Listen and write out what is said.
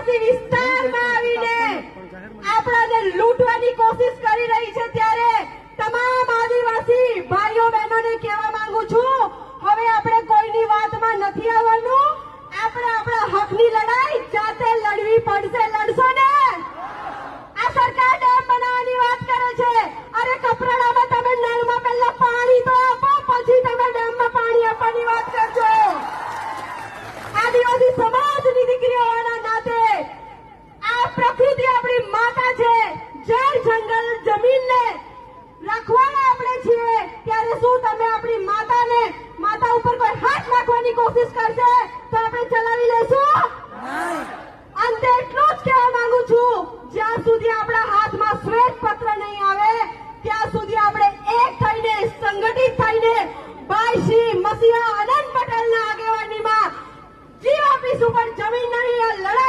આદિવાસી વિસ્તારમાં આવીને આપણાને લૂંટવાની કોશિશ કરી રહી છે, ત્યારે તમામ આદિવાસી ભાઈઓ બહેનોને કહેવા માંગુ છું, હવે આપણે કોઈની વાતમાં નથી આવવાનું. આપણે આપણા હકની લડાઈ જાતે લડવી પડશે. લડશો ને? આ સરકાર ડેમ બનાવવાની વાત કરે છે. અરે કપરાડામાં તમે નળમાં પહેલા પાણી તો આપો, પછી તમે ડેમમાં પાણી આપવાની વાત કરજો. આદિવાસી સમાજની દીકરીઓ હોવાના નાતે આ પ્રકૃતિ આપણી માતા છે. જળ, જંગલ, જમીનને રખવાના આપણે છીએ, ત્યારે શું તમે આપણી માતા ઉપર કોઈ હાથ નાખવાની કોશિશ કરશે તો આપણે ચલાવી લેશું? અંતે એટલું જ કહેવા માંગુ છું, જ્યાં સુધી આપણા હાથમાં શ્વેત પત્ર નહીં આવે ત્યાં સુધી આપણે એક થઈને, સંગઠિત થઈને ભાઈ શ્રી મસીહા આનંદ પટેલના આગેવાનીમાં જીવ આપીશું, પણ જમીન નહીં. આ લડાઈ